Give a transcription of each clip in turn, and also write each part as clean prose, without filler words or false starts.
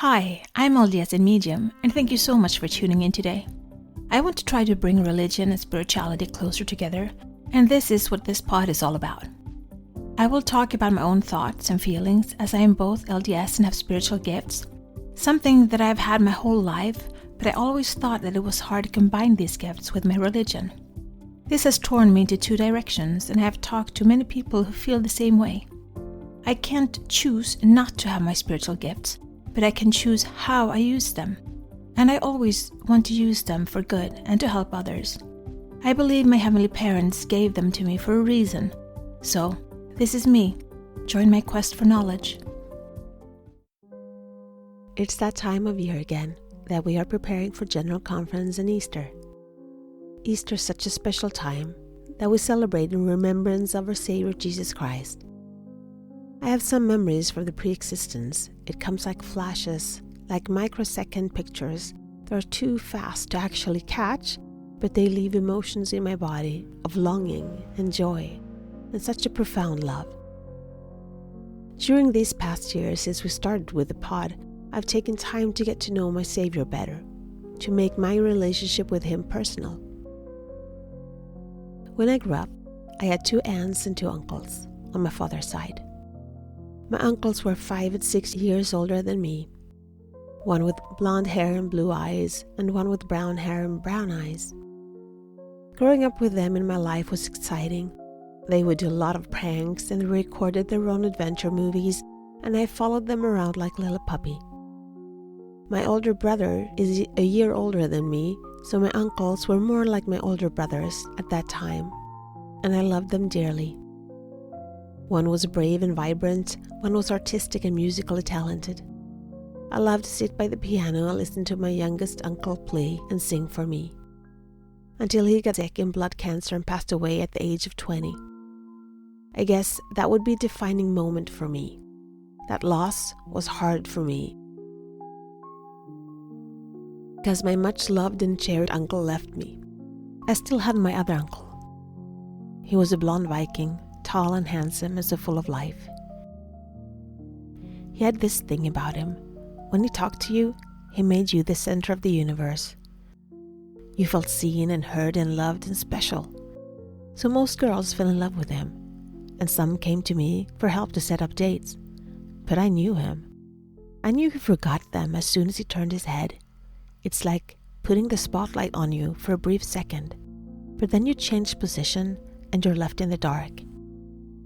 Hi, I'm LDS in Medium, and thank you so much for tuning in today. I want to try to bring religion and spirituality closer together, and this is what this pod is all about. I will talk about my own thoughts and feelings as I am both LDS and have spiritual gifts, something that I've had my whole life, but I always thought that it was hard to combine these gifts with my religion. This has torn me into two directions, and I have talked to many people who feel the same way. I can't choose not to have my spiritual gifts, but I can choose how I use them. And I always want to use them for good and to help others. I believe my heavenly parents gave them to me for a reason. So, this is me. Join my quest for knowledge. It's that time of year again that we are preparing for General Conference and Easter. Easter is such a special time that we celebrate in remembrance of our Savior Jesus Christ. I have some memories from the pre-existence. It comes like flashes, like microsecond pictures that are too fast to actually catch, but they leave emotions in my body of longing and joy and such a profound love. During these past years since we started with the pod, I've taken time to get to know my Savior better, to make my relationship with Him personal. When I grew up, I had 2 aunts and 2 uncles on my father's side. My uncles were 5 and 6 years older than me, one with blonde hair and blue eyes, and one with brown hair and brown eyes. Growing up with them in my life was exciting. They would do a lot of pranks and recorded their own adventure movies, and I followed them around like a little puppy. My older brother is a year older than me, so my uncles were more like my older brothers at that time, and I loved them dearly. One was brave and vibrant, one was artistic and musically talented. I loved to sit by the piano and listen to my youngest uncle play and sing for me, until he got sick in blood cancer and passed away at the age of 20. I guess that would be a defining moment for me. That loss was hard for me, because my much loved and cherished uncle left me. I still had my other uncle. He was a blonde Viking, tall and handsome and so full of life. He had this thing about him. When he talked to you, he made you the center of the universe. You felt seen and heard and loved and special. So most girls fell in love with him, and some came to me for help to set up dates. But I knew him. I knew he forgot them as soon as he turned his head. It's like putting the spotlight on you for a brief second, but then you change position and you're left in the dark.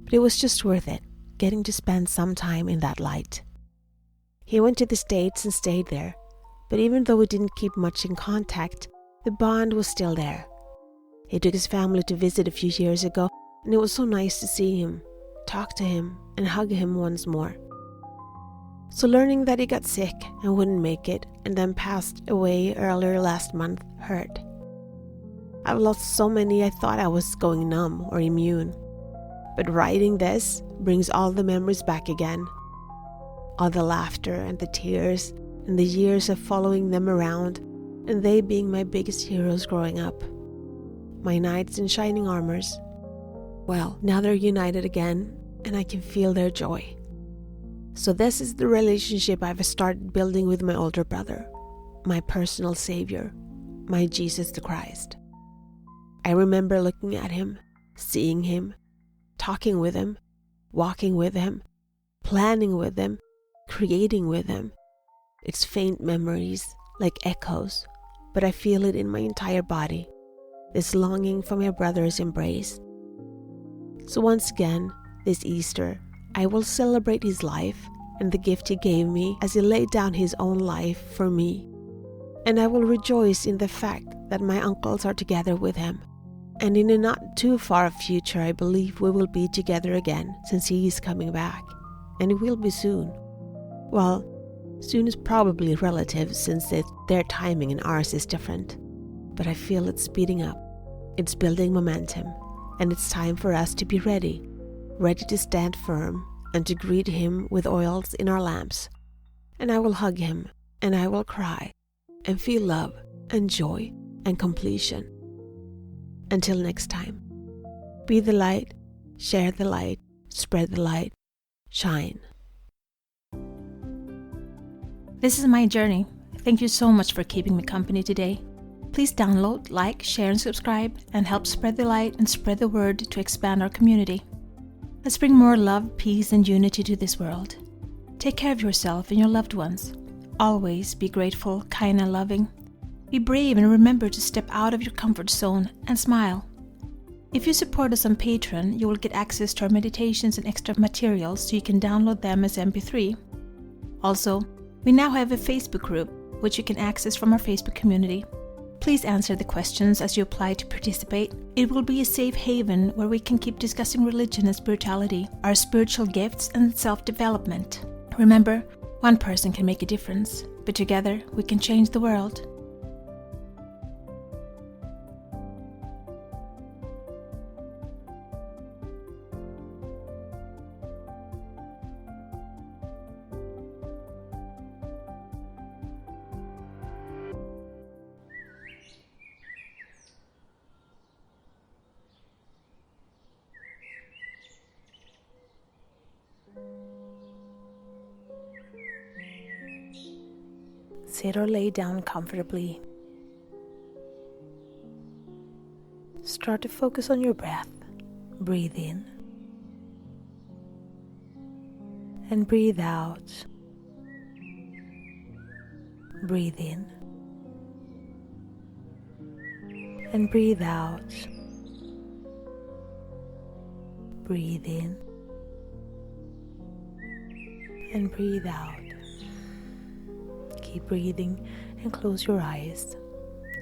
But it was just worth it, getting to spend some time in that light. He went to the States and stayed there, but even though we didn't keep much in contact, the bond was still there. He took his family to visit a few years ago, and it was so nice to see him, talk to him, and hug him once more. So learning that he got sick and wouldn't make it, and then passed away earlier last month, hurt. I've lost so many I thought I was going numb or immune. But writing this brings all the memories back again. All the laughter and the tears and the years of following them around, and they being my biggest heroes growing up. My knights in shining armors. Well, now they're united again, and I can feel their joy. So this is the relationship I've started building with my older brother, my personal savior, my Jesus the Christ. I remember looking at him, seeing him, talking with him, walking with him, planning with him, creating with him. It's faint memories, like echoes, but I feel it in my entire body, this longing for my brother's embrace. So once again, this Easter, I will celebrate his life and the gift he gave me as he laid down his own life for me. And I will rejoice in the fact that my uncles are together with him. And in a not too far future, I believe we will be together again, since he is coming back. And it will be soon. Well, soon is probably relative, since their timing and ours is different. But I feel it's speeding up. It's building momentum. And it's time for us to be ready to stand firm and to greet him with oils in our lamps. And I will hug him, and I will cry, and feel love and joy and completion. Until next time, be the light, share the light, spread the light, shine. This is my journey. Thank you so much for keeping me company today. Please download, like, share, and subscribe, and help spread the light and spread the word to expand our community. Let's bring more love, peace, and unity to this world. Take care of yourself and your loved ones. Always be grateful, kind, and loving. Be brave and remember to step out of your comfort zone and smile. If you support us on Patreon, you will get access to our meditations and extra materials so you can download them as MP3. Also, we now have a Facebook group, which you can access from our Facebook community. Please answer the questions as you apply to participate. It will be a safe haven where we can keep discussing religion and spirituality, our spiritual gifts, and self-development. Remember, one person can make a difference, but together we can change the world. Sit or lay down comfortably. Start to focus on your breath. Breathe in and breathe out. Breathe in and breathe out. Breathe in and breathe out. Keep breathing and close your eyes.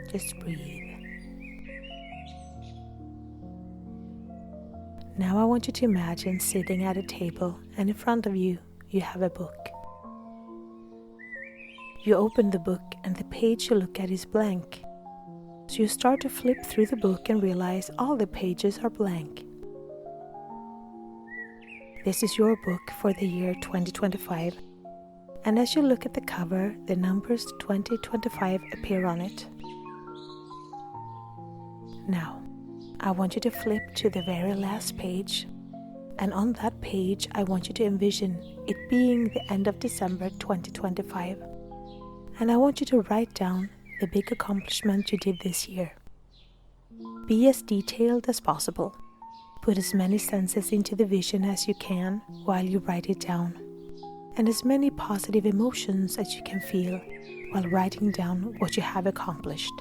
Just breathe. Now I want you to imagine sitting at a table and in front of you, you have a book. You open the book and the page you look at is blank. So you start to flip through the book and realize all the pages are blank. This is your book for the year 2025. And as you look at the cover, the numbers 2025 appear on it. Now, I want you to flip to the very last page. And on that page, I want you to envision it being the end of December 2025. And I want you to write down the big accomplishment you did this year. Be as detailed as possible. Put as many senses into the vision as you can while you write it down. And as many positive emotions as you can feel while writing down what you have accomplished.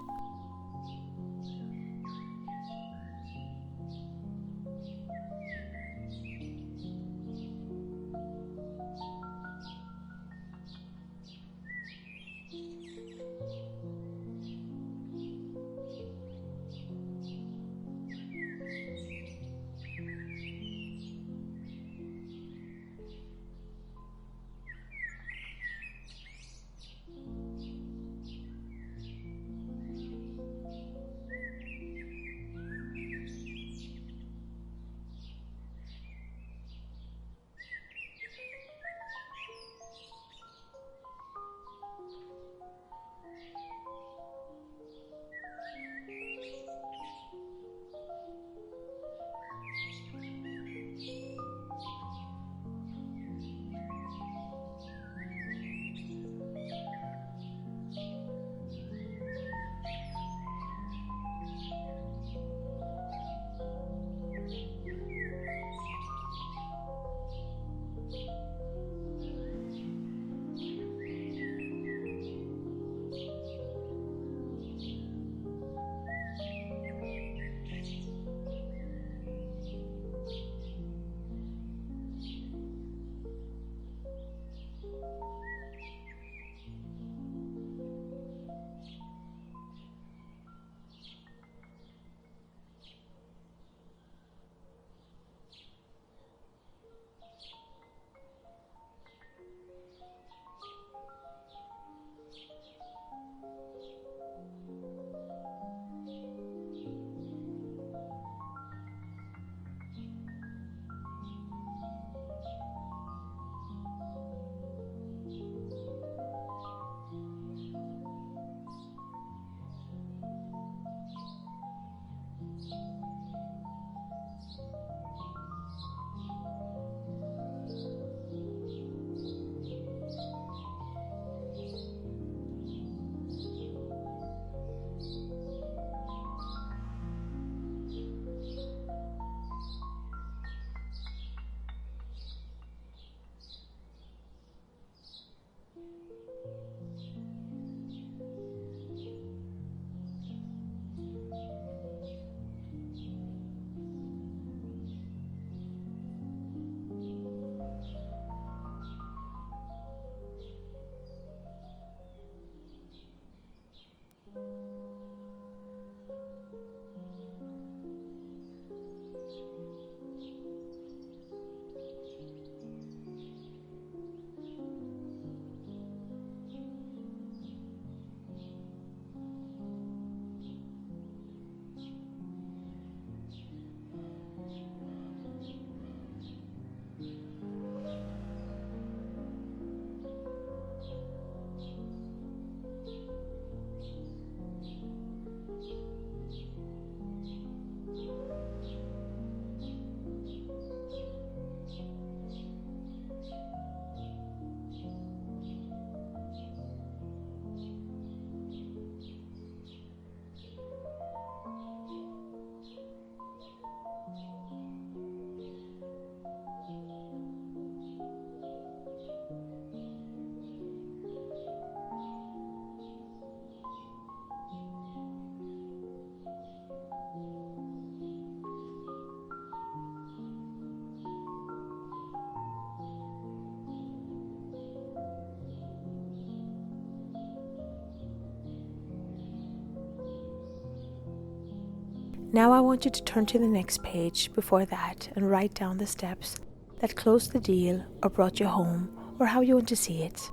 Now I want you to turn to the next page before that and write down the steps that closed the deal or brought you home, or how you want to see it.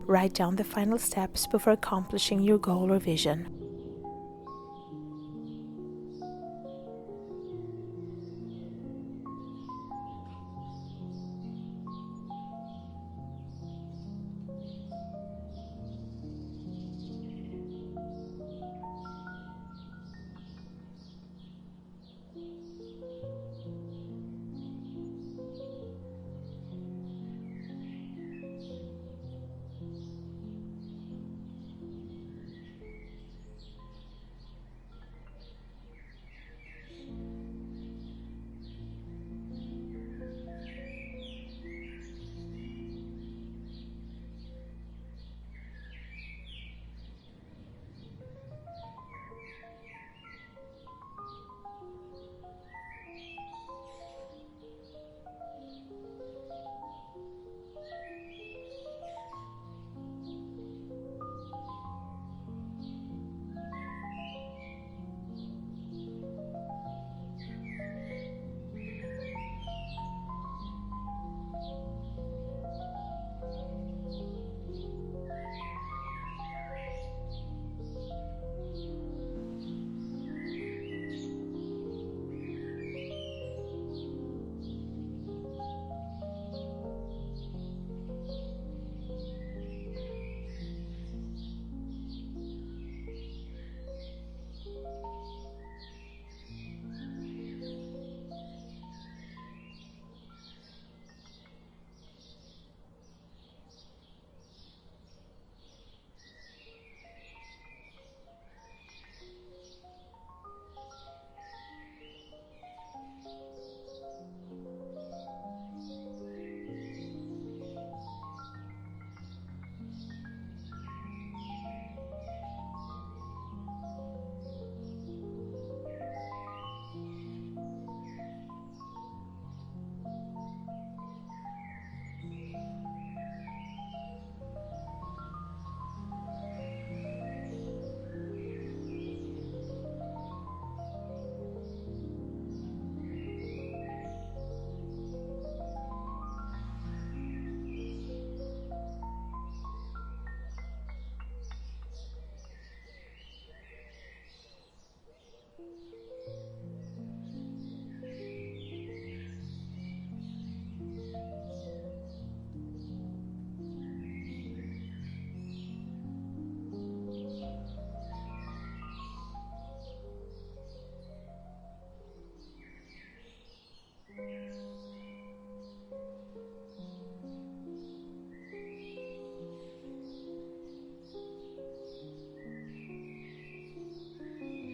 Write down the final steps before accomplishing your goal or vision.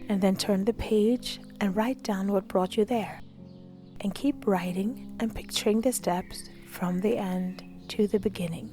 And then turn the page and write down what brought you there. And keep writing and picturing the steps from the end to the beginning.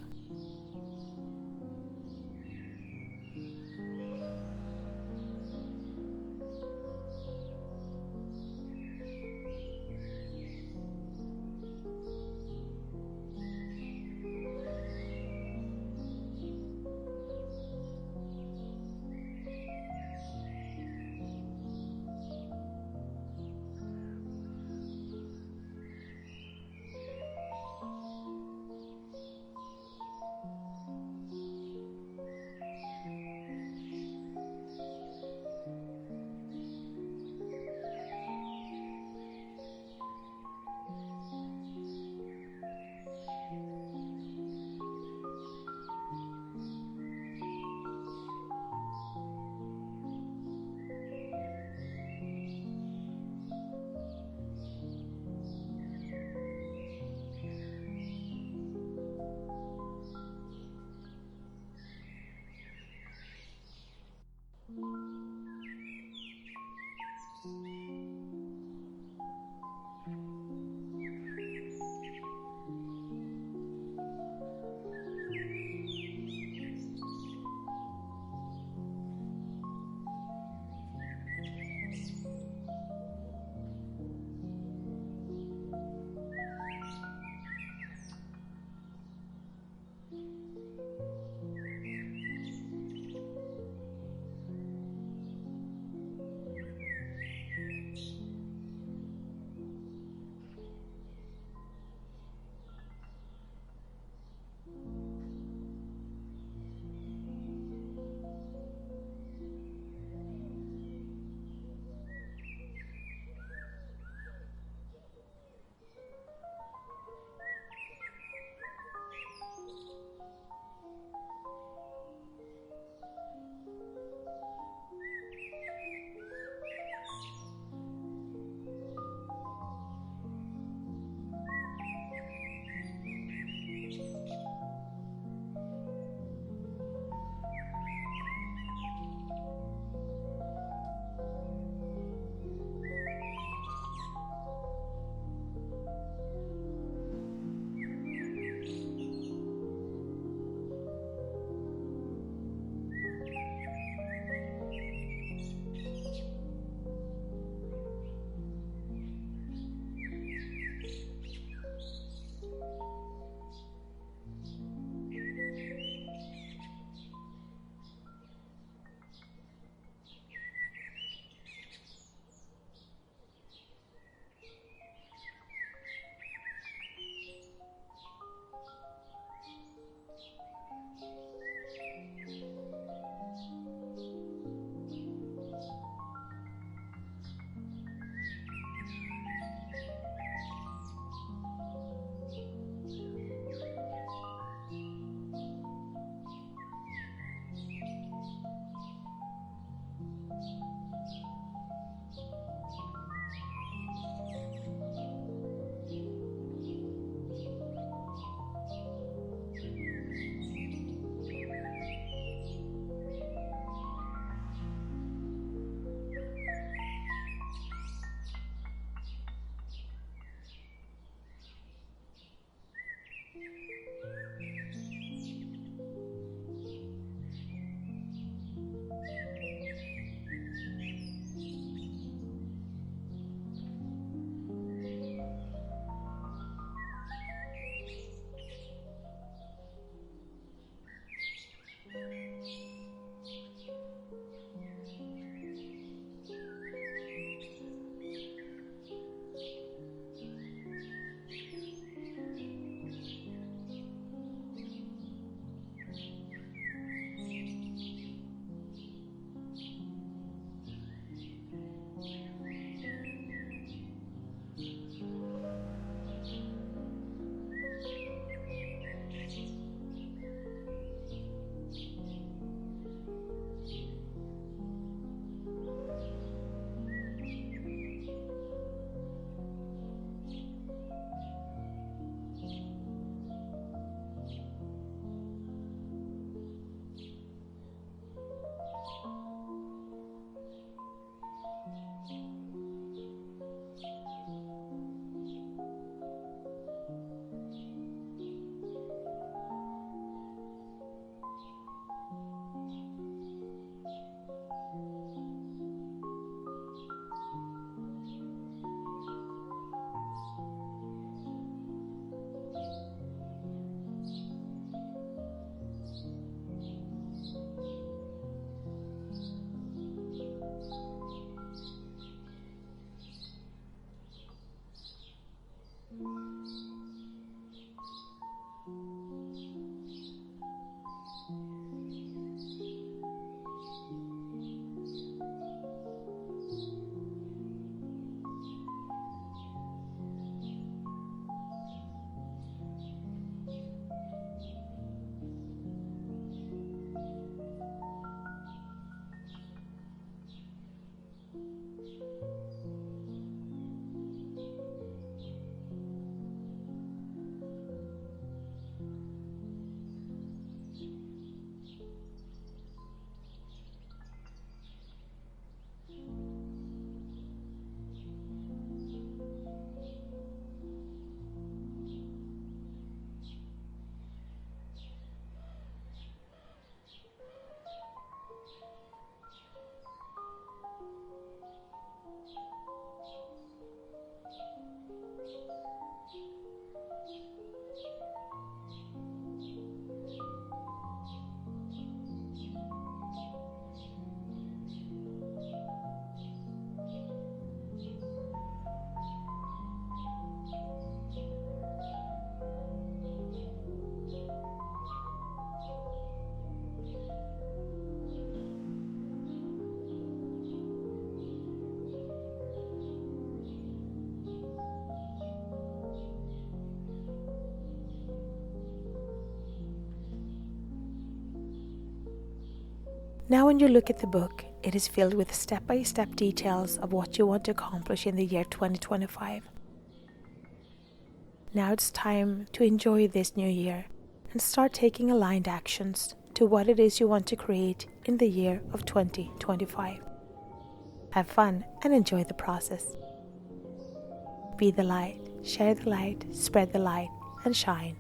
Now when you look at the book, it is filled with step-by-step details of what you want to accomplish in the year 2025. Now it's time to enjoy this new year and start taking aligned actions to what it is you want to create in the year of 2025. Have fun and enjoy the process. Be the light, share the light, spread the light, and shine.